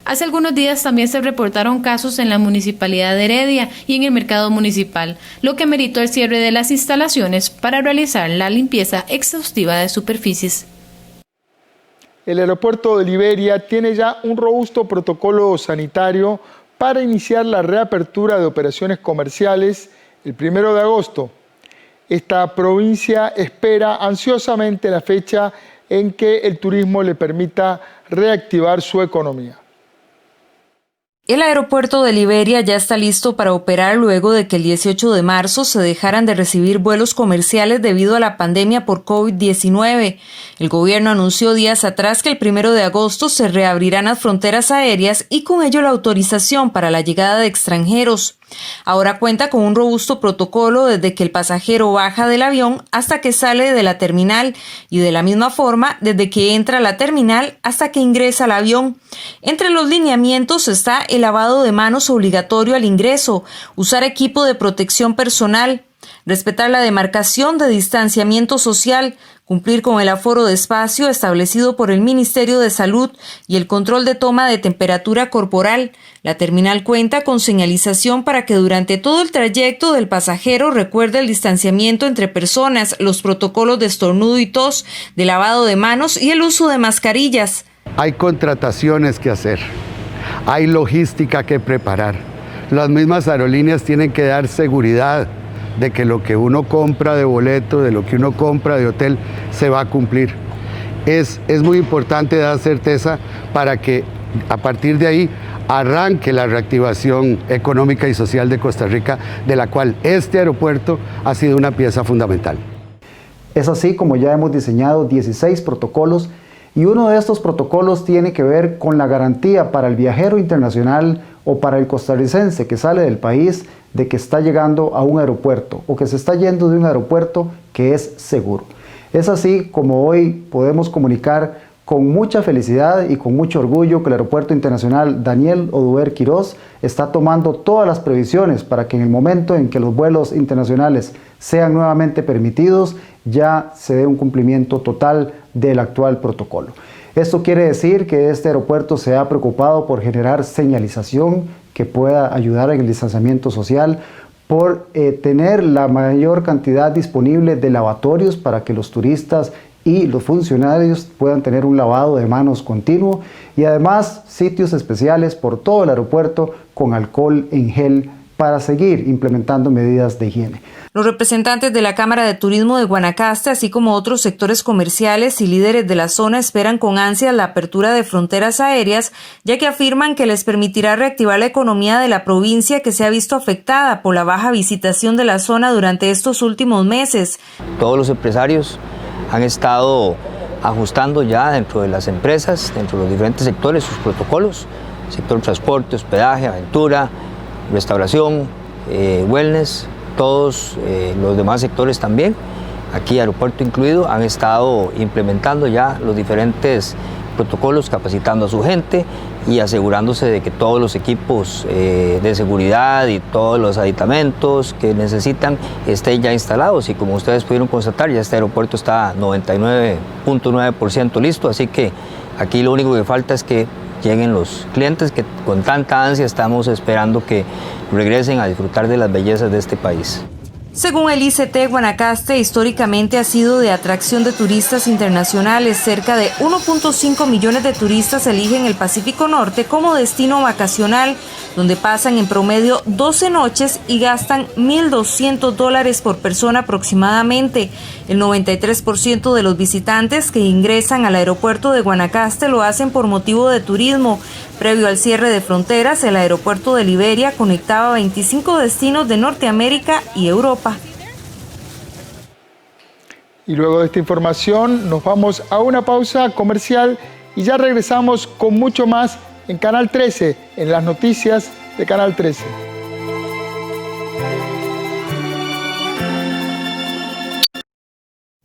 Hace algunos días también se reportaron casos en la Municipalidad de Heredia y en el mercado municipal, lo que meritó el cierre de las instalaciones para realizar la limpieza exhaustiva de superficies. El aeropuerto de Liberia tiene ya un robusto protocolo sanitario para iniciar la reapertura de operaciones comerciales el 1 de agosto. esta provincia espera ansiosamente la fecha en que el turismo le permita reactivar su economía. El aeropuerto de Liberia ya está listo para operar luego de que el 18 de marzo se dejaran de recibir vuelos comerciales debido a la pandemia por COVID-19. El gobierno anunció días atrás que el 1 de agosto se reabrirán las fronteras aéreas y con ello la autorización para la llegada de extranjeros. Ahora cuenta con un robusto protocolo desde que el pasajero baja del avión hasta que sale de la terminal y de la misma forma desde que entra a la terminal hasta que ingresa al avión. Entre los lineamientos está el lavado de manos obligatorio al ingreso, usar equipo de protección personal, respetar la demarcación de distanciamiento social, cumplir con el aforo de espacio establecido por el Ministerio de Salud y el control de toma de temperatura corporal. La terminal cuenta con señalización para que durante todo el trayecto del pasajero recuerde el distanciamiento entre personas, los protocolos de estornudo y tos, de lavado de manos y el uso de mascarillas. Hay contrataciones que hacer, hay logística que preparar. Las mismas aerolíneas tienen que dar seguridad de que lo que uno compra de boleto, de lo que uno compra de hotel, se va a cumplir. Es muy importante dar certeza para que a partir de ahí arranque la reactivación económica y social de Costa Rica, de la cual este aeropuerto ha sido una pieza fundamental. Es así como ya hemos diseñado 16 protocolos y uno de estos protocolos tiene que ver con la garantía para el viajero internacional o para el costarricense que sale del país de que está llegando a un aeropuerto o que se está yendo de un aeropuerto que es seguro. Es así como hoy podemos comunicar con mucha felicidad y con mucho orgullo que el Aeropuerto Internacional Daniel Oduber Quirós está tomando todas las previsiones para que en el momento en que los vuelos internacionales sean nuevamente permitidos, ya se dé un cumplimiento total del actual protocolo. Esto quiere decir que este aeropuerto se ha preocupado por generar señalización que pueda ayudar en el distanciamiento social, por tener la mayor cantidad disponible de lavatorios para que los turistas y los funcionarios puedan tener un lavado de manos continuo y además sitios especiales por todo el aeropuerto con alcohol en gel para seguir implementando medidas de higiene. Los representantes de la Cámara de Turismo de Guanacaste, así como otros sectores comerciales y líderes de la zona, esperan con ansias la apertura de fronteras aéreas, ya que afirman que les permitirá reactivar la economía de la provincia que se ha visto afectada por la baja visitación de la zona durante estos últimos meses. Todos los empresarios han estado ajustando ya dentro de las empresas, dentro de los diferentes sectores, sus protocolos, sector transporte, hospedaje, aventura, restauración, wellness, todos los demás sectores también, aquí aeropuerto incluido, han estado implementando ya los diferentes protocolos, capacitando a su gente y asegurándose de que todos los equipos de seguridad y todos los aditamentos que necesitan estén ya instalados y como ustedes pudieron constatar, ya este aeropuerto está 99.9% listo, así que aquí lo único que falta es que lleguen los clientes que con tanta ansia estamos esperando que regresen a disfrutar de las bellezas de este país. Según el ICT, Guanacaste históricamente ha sido de atracción de turistas internacionales. Cerca de 1.5 millones de turistas eligen el Pacífico Norte como destino vacacional, donde pasan en promedio 12 noches y gastan $1,200 por persona aproximadamente. El 93% de los visitantes que ingresan al aeropuerto de Guanacaste lo hacen por motivo de turismo. Previo al cierre de fronteras, el aeropuerto de Liberia conectaba 25 destinos de Norteamérica y Europa. Y luego de esta información nos vamos a una pausa comercial y ya regresamos con mucho más en Canal 13, en las noticias de Canal 13.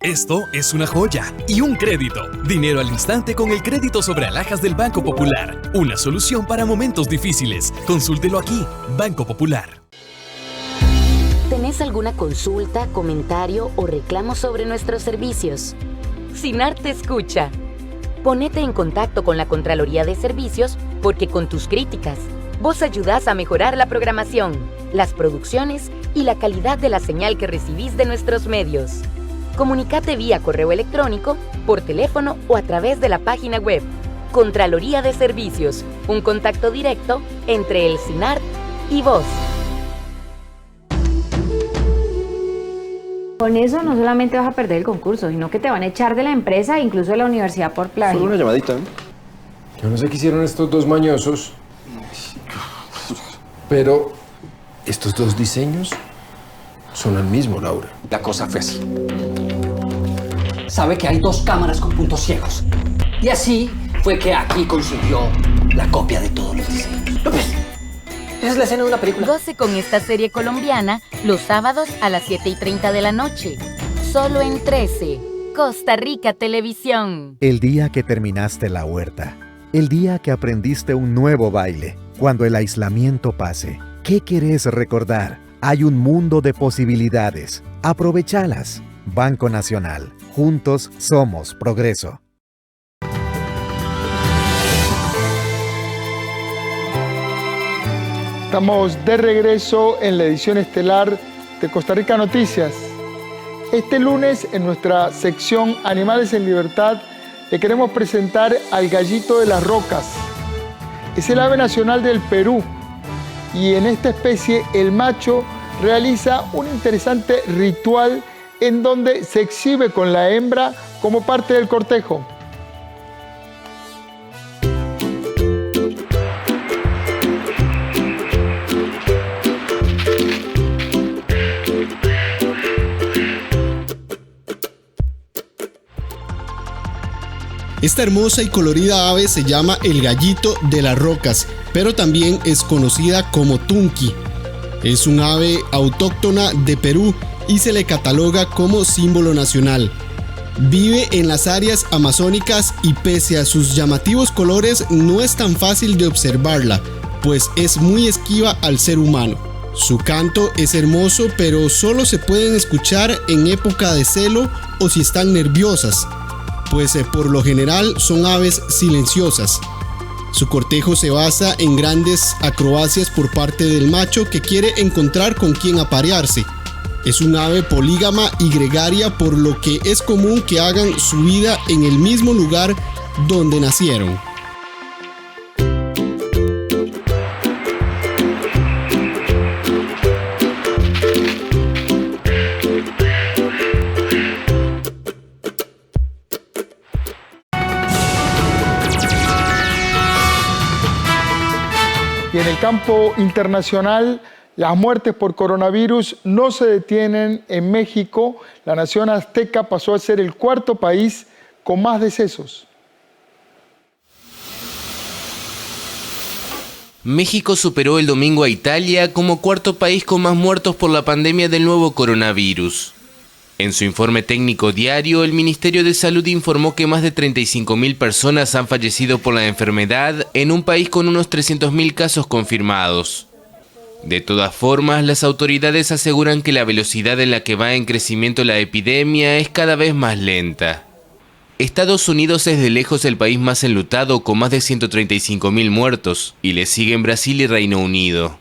Esto es una joya y un crédito. Dinero al instante con el crédito sobre alhajas del Banco Popular. Una solución para momentos difíciles. Consúltelo aquí, Banco Popular. ¿Tenés alguna consulta, comentario o reclamo sobre nuestros servicios? SINAR te escucha. Ponete en contacto con la Contraloría de Servicios porque con tus críticas, vos ayudás a mejorar la programación, las producciones y la calidad de la señal que recibís de nuestros medios. Comunicate vía correo electrónico, por teléfono o a través de la página web. Contraloría de Servicios, un contacto directo entre el SINAR y vos. Con eso no solamente vas a perder el concurso, sino que te van a echar de la empresa e incluso de la universidad por plagio. Solo una llamadita, ¿eh? Yo no sé qué hicieron estos dos mañosos, pero estos dos diseños son el mismo, Laura. La cosa fue así. Sabe que hay 2 cámaras con puntos ciegos. Y así fue que aquí consiguió la copia de todos los diseños. ¿Lo ves? Esa es la escena de una película. Goce con esta serie colombiana los sábados a las 7:30 de la noche. Solo en 13, Costa Rica Televisión. El día que terminaste la huerta. El día que aprendiste un nuevo baile. Cuando el aislamiento pase. ¿Qué querés recordar? Hay un mundo de posibilidades. Aprovechalas. Banco Nacional. Juntos somos progreso. Estamos de regreso en la edición estelar de Costa Rica Noticias. Este lunes, en nuestra sección Animales en Libertad, le queremos presentar al gallito de las rocas. Es el ave nacional del Perú y en esta especie el macho realiza un interesante ritual en donde se exhibe con la hembra como parte del cortejo. Esta hermosa y colorida ave se llama el gallito de las rocas, pero también es conocida como tunqui. Es un ave autóctona de Perú y se le cataloga como símbolo nacional. Vive en las áreas amazónicas y pese a sus llamativos colores no es tan fácil de observarla, pues es muy esquiva al ser humano. Su canto es hermoso, pero solo se pueden escuchar en época de celo o si están nerviosas, pues por lo general son aves silenciosas. Su cortejo se basa en grandes acrobacias por parte del macho que quiere encontrar con quién aparearse. Es un ave polígama y gregaria, por lo que es común que hagan su vida en el mismo lugar donde nacieron. Y en el campo internacional, las muertes por coronavirus no se detienen en México. La nación azteca pasó a ser el 4º país con más decesos. México superó el domingo a Italia como 4º país con más muertos por la pandemia del nuevo coronavirus. En su informe técnico diario, el Ministerio de Salud informó que más de 35.000 personas han fallecido por la enfermedad en un país con unos 300.000 casos confirmados. De todas formas, las autoridades aseguran que la velocidad en la que va en crecimiento la epidemia es cada vez más lenta. Estados Unidos es de lejos el país más enlutado con más de 135.000 muertos, y le siguen Brasil y Reino Unido.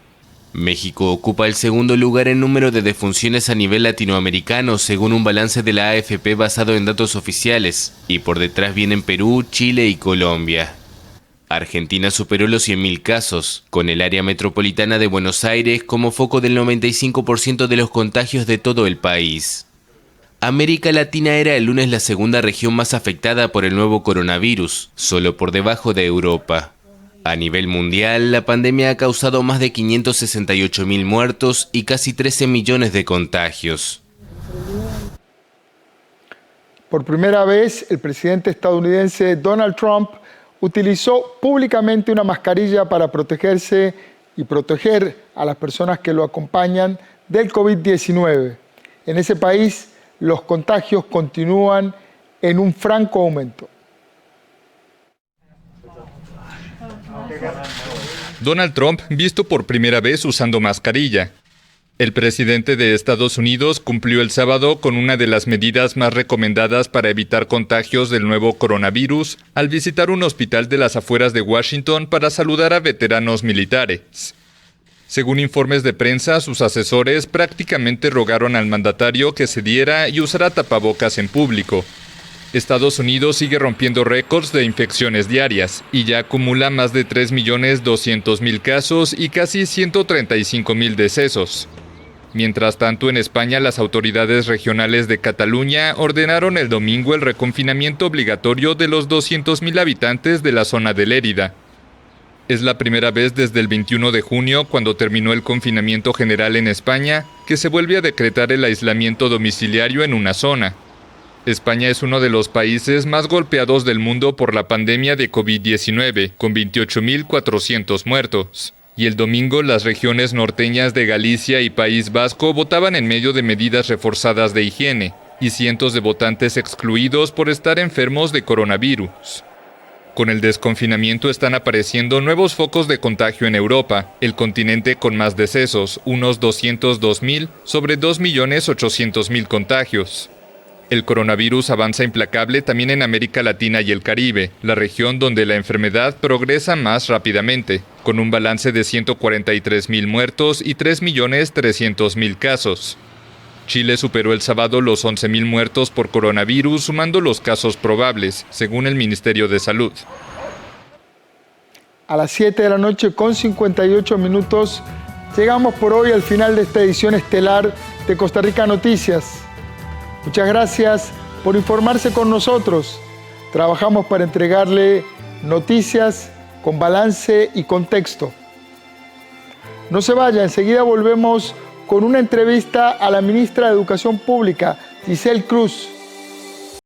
México ocupa el 2º lugar en número de defunciones a nivel latinoamericano, según un balance de la AFP basado en datos oficiales, y por detrás vienen Perú, Chile y Colombia. Argentina superó los 100.000 casos, con el área metropolitana de Buenos Aires como foco del 95% de los contagios de todo el país. América Latina era el lunes la 2ª región más afectada por el nuevo coronavirus, solo por debajo de Europa. A nivel mundial, la pandemia ha causado más de 568.000 muertos y casi 13 millones de contagios. Por primera vez, el presidente estadounidense Donald Trump utilizó públicamente una mascarilla para protegerse y proteger a las personas que lo acompañan del COVID-19. En ese país, los contagios continúan en un franco aumento. Donald Trump visto por primera vez usando mascarilla. El presidente de Estados Unidos cumplió el sábado con una de las medidas más recomendadas para evitar contagios del nuevo coronavirus al visitar un hospital de las afueras de Washington para saludar a veteranos militares. Según informes de prensa, sus asesores prácticamente rogaron al mandatario que cediera y usara tapabocas en público. Estados Unidos sigue rompiendo récords de infecciones diarias y ya acumula más de 3.200.000 casos y casi 135.000 decesos. Mientras tanto, en España, las autoridades regionales de Cataluña ordenaron el domingo el reconfinamiento obligatorio de los 200.000 habitantes de la zona de Lérida. Es la primera vez desde el 21 de junio, cuando terminó el confinamiento general en España, que se vuelve a decretar el aislamiento domiciliario en una zona. España es uno de los países más golpeados del mundo por la pandemia de COVID-19, con 28.400 muertos. Y el domingo las regiones norteñas de Galicia y País Vasco votaban en medio de medidas reforzadas de higiene, y cientos de votantes excluidos por estar enfermos de coronavirus. Con el desconfinamiento están apareciendo nuevos focos de contagio en Europa, el continente con más decesos, unos 202.000 sobre 2.800.000 contagios. El coronavirus avanza implacable también en América Latina y el Caribe, la región donde la enfermedad progresa más rápidamente, con un balance de 143.000 muertos y 3.300.000 casos. Chile superó el sábado los 11.000 muertos por coronavirus, sumando los casos probables, según el Ministerio de Salud. A las 7 de la noche con 58 minutos, llegamos por hoy al final de esta edición estelar de Costa Rica Noticias. Muchas gracias por informarse con nosotros. Trabajamos para entregarle noticias con balance y contexto. No se vaya, enseguida volvemos con una entrevista a la ministra de Educación Pública, Giselle Cruz.